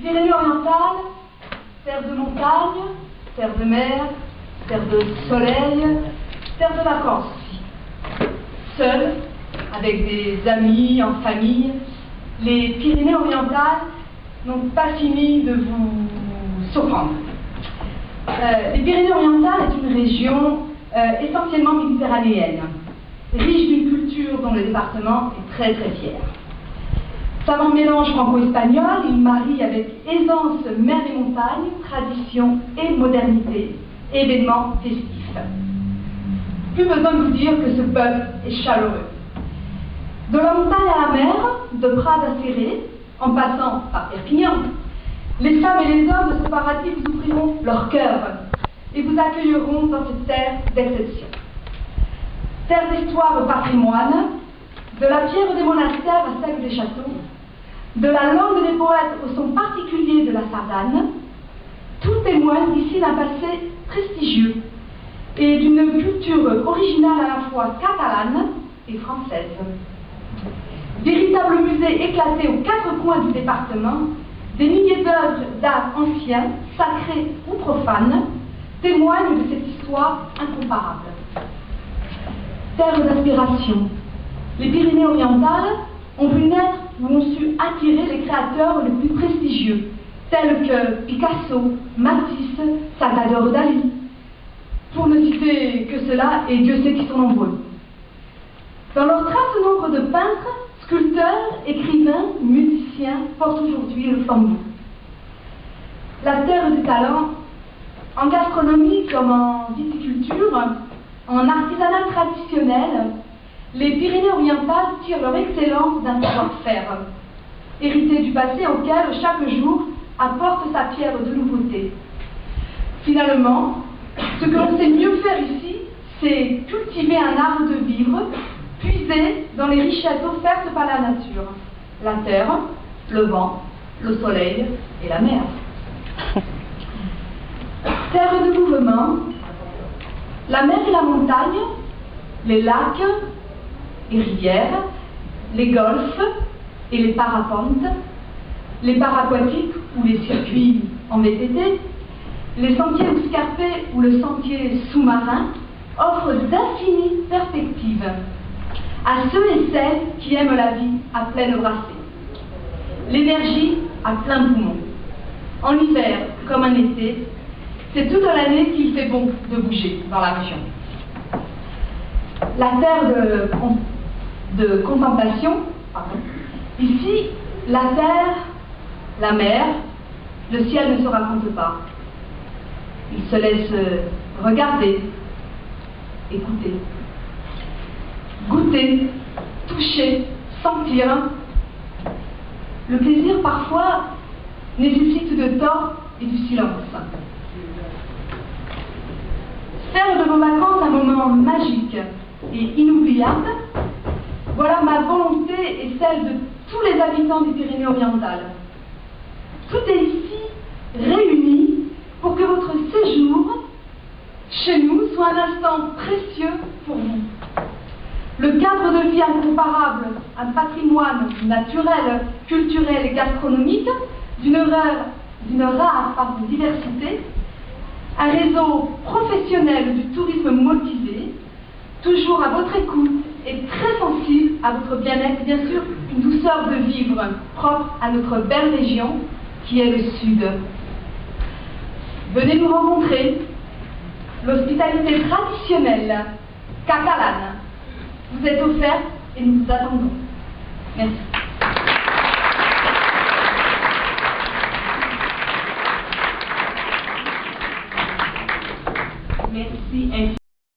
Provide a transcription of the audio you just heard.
Pyrénées-Orientales, terre de montagne, terre de mer, terre de soleil, terre de vacances aussi. Seul, avec des amis, en famille, les Pyrénées-Orientales n'ont pas fini de vous surprendre. Les Pyrénées-Orientales est une région essentiellement méditerranéenne, riche d'une culture dont le département est très très fier. Savant mélange franco-espagnol, il marie avec aisance mer et montagne, tradition et modernité, événements festifs. Plus besoin de vous dire que ce peuple est chaleureux. De la montagne à la mer, de Prades à Céré, en passant par Perpignan, les femmes et les hommes de ce paradis vous ouvriront leur cœur et vous accueilleront dans cette terre d'exception. Terre d'histoire au patrimoine, de la pierre des monastères à celle des châteaux, de la langue des poètes au son particulier de la sardane, tout témoigne ici d'un passé prestigieux et d'une culture originale à la fois catalane et française. Véritable musée éclaté aux quatre coins du département, des milliers d'œuvres d'art anciens, sacrés ou profanes, témoignent de cette histoire incomparable. Terre d'inspiration, les Pyrénées-Orientales ont vu naître ou ont su attirer les créateurs les plus prestigieux, tels que Picasso, Matisse, Salvador Dali, pour ne citer que cela, et Dieu sait qu'ils sont nombreux. Dans leur trace, nombre de peintres, sculpteurs, écrivains, musiciens portent aujourd'hui le flambeau. La terre du talent, en gastronomie comme en viticulture, en artisanat traditionnel, les Pyrénées-Orientales tirent leur excellence d'un savoir-faire, hérité du passé auquel chaque jour apporte sa pierre de nouveauté. Finalement, ce que l'on sait mieux faire ici, c'est cultiver un art de vivre, puiser dans les richesses offertes par la nature, la terre, le vent, le soleil et la mer. Terre de mouvement, la mer et la montagne, les lacs, les rivières, les golfs et les parapentes, les paraquatiques ou les circuits en VTT, les sentiers escarpés ou le sentier sous-marin offrent d'infinies perspectives à ceux et celles qui aiment la vie à pleine brassée. L'énergie à plein poumon. En hiver comme en été, c'est toute l'année qu'il fait bon de bouger dans la région. La terre de contemplation, ici, la terre, la mer, le ciel ne se raconte pas. Il se laisse regarder, écouter, goûter, toucher, sentir. Le plaisir, parfois, nécessite de temps et du silence. Faire de vos vacances un moment magique et inoubliable, voilà ma volonté et celle de tous les habitants des Pyrénées-Orientales. Tout est ici réuni pour que votre séjour chez nous soit un instant précieux pour vous. Le cadre de vie incomparable, un patrimoine naturel, culturel et gastronomique, d'une rare diversité, un réseau professionnel du tourisme motivé, toujours à votre écoute et très sensible à votre bien-être, bien sûr, une douceur de vivre propre à notre belle région qui est le Sud. Venez nous rencontrer. L'hospitalité traditionnelle catalane vous est offerte et nous vous attendons. Merci. Merci